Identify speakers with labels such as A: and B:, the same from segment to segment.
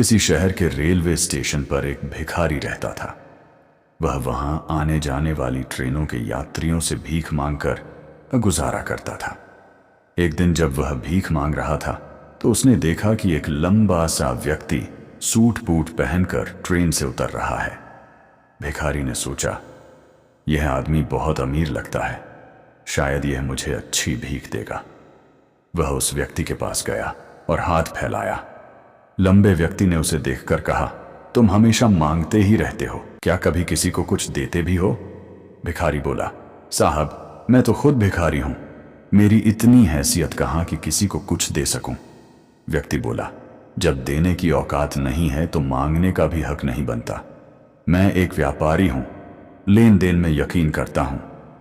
A: किसी शहर के रेलवे स्टेशन पर एक भिखारी रहता था। वह वहां आने जाने वाली ट्रेनों के यात्रियों से भीख मांगकर गुजारा करता था। एक दिन जब वह भीख मांग रहा था तो उसने देखा कि एक लंबा सा व्यक्ति सूट बूट पहनकर ट्रेन से उतर रहा है। भिखारी ने सोचा, यह आदमी बहुत अमीर लगता है, शायद यह मुझे अच्छी भीख देगा। वह उस व्यक्ति के पास गया और हाथ फैलाया। लंबे व्यक्ति ने उसे देखकर कहा, तुम हमेशा मांगते ही रहते हो, क्या कभी किसी को कुछ देते भी हो? भिखारी बोला, साहब मैं तो खुद भिखारी हूं, मेरी इतनी हैसियत कहां कि किसी को कुछ दे सकूं। व्यक्ति बोला, जब देने की औकात नहीं है तो मांगने का भी हक नहीं बनता। मैं एक व्यापारी हूं, लेन देन में यकीन करता हूं।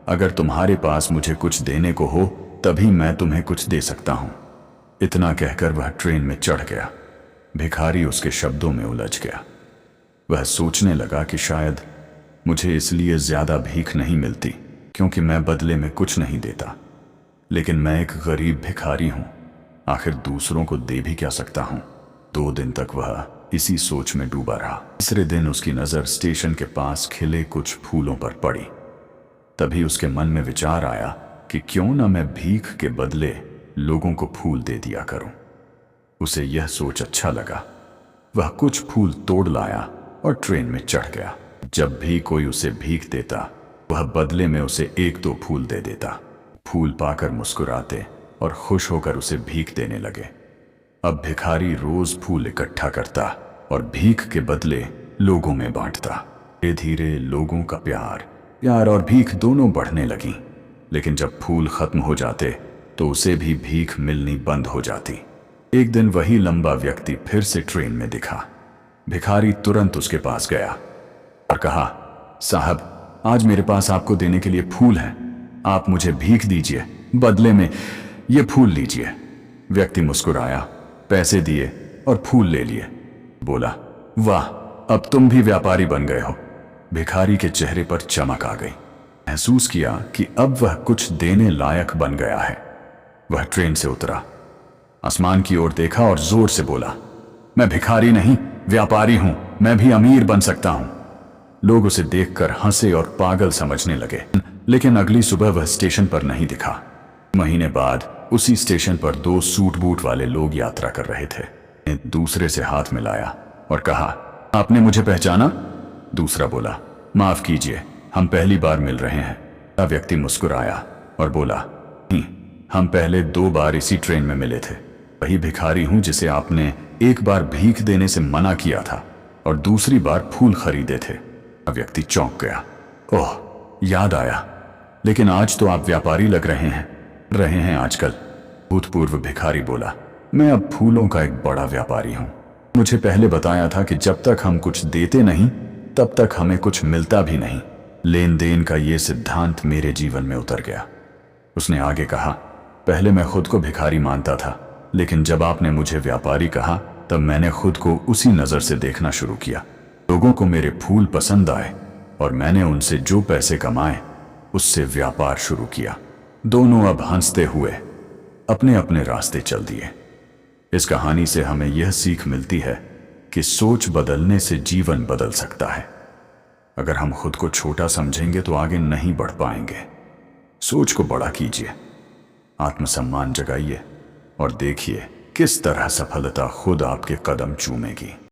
A: अगर तुम्हारे पास मुझे कुछ देने को हो तभी मैं तुम्हें कुछ दे सकता हूं। इतना कहकर वह ट्रेन में चढ़ गया। भिखारी उसके शब्दों में उलझ गया। वह सोचने लगा कि शायद मुझे इसलिए ज्यादा भीख नहीं मिलती क्योंकि मैं बदले में कुछ नहीं देता, लेकिन मैं एक गरीब भिखारी हूं, आखिर दूसरों को दे भी क्या सकता हूं। 2 दिन तक वह इसी सोच में डूबा रहा। तीसरे दिन उसकी नजर स्टेशन के पास खिले कुछ फूलों पर पड़ी। तभी उसके मन में विचार आया कि क्यों न मैं भीख के बदले लोगों को फूल दे दिया करूं। उसे यह सोच अच्छा लगा। वह कुछ फूल तोड़ लाया और ट्रेन में चढ़ गया। जब भी कोई उसे भीख देता वह बदले में उसे 1-2 फूल दे देता। फूल पाकर मुस्कुराते और खुश होकर उसे भीख देने लगे। अब भिखारी रोज फूल इकट्ठा करता और भीख के बदले लोगों में बांटता। धीरे धीरे लोगों का प्यार और भीख दोनों बढ़ने लगी। लेकिन जब फूल खत्म हो जाते तो उसे भी भीख मिलनी बंद हो जाती। एक दिन वही लंबा व्यक्ति फिर से ट्रेन में दिखा। भिखारी तुरंत उसके पास गया और कहा, साहब आज मेरे पास आपको देने के लिए फूल हैं, आप मुझे भीख दीजिए, बदले में ये फूल लीजिए। व्यक्ति मुस्कुराया, पैसे दिए और फूल ले लिए। बोला, वाह अब तुम भी व्यापारी बन गए हो। भिखारी के चेहरे पर चमक आ गई। महसूस किया कि अब वह कुछ देने लायक बन गया है। वह ट्रेन से उतरा, आसमान की ओर देखा और जोर से बोला, मैं भिखारी नहीं व्यापारी हूं, मैं भी अमीर बन सकता हूं। लोग उसे देखकर हंसे और पागल समझने लगे। लेकिन अगली सुबह वह स्टेशन पर नहीं दिखा। महीने बाद उसी स्टेशन पर 2 सूट बूट वाले लोग यात्रा कर रहे थे। दूसरे से हाथ मिलाया और कहा, आपने मुझे पहचाना? दूसरा बोला, माफ कीजिए, हम पहली बार मिल रहे हैं। व्यक्ति मुस्कुराया और बोला, नहीं, हम पहले 2 बार इसी ट्रेन में मिले थे। वही भिखारी हूं जिसे आपने एक बार भीख देने से मना किया था और दूसरी बार फूल खरीदे थे। व्यक्ति चौंक गया। ओह, याद आया, लेकिन आज तो आप व्यापारी लग रहे हैं आजकल। भूतपूर्व भिखारी बोला, मैं अब फूलों का एक बड़ा व्यापारी हूं। मुझे पहले बताया था कि जब तक हम कुछ देते नहीं तब तक हमें कुछ मिलता भी नहीं। लेन देन का ये सिद्धांत मेरे जीवन में उतर गया। उसने आगे कहा, पहले मैं खुद को भिखारी मानता था, लेकिन जब आपने मुझे व्यापारी कहा तब मैंने खुद को उसी नजर से देखना शुरू किया। लोगों को मेरे फूल पसंद आए और मैंने उनसे जो पैसे कमाए उससे व्यापार शुरू किया। दोनों अब हंसते हुए अपने अपने रास्ते चल दिए। इस कहानी से हमें यह सीख मिलती है कि सोच बदलने से जीवन बदल सकता है। अगर हम खुद को छोटा समझेंगे तो आगे नहीं बढ़ पाएंगे। सोच को बड़ा कीजिए, आत्मसम्मान जगाइए और देखिए किस तरह सफलता खुद आपके कदम चूमेगी।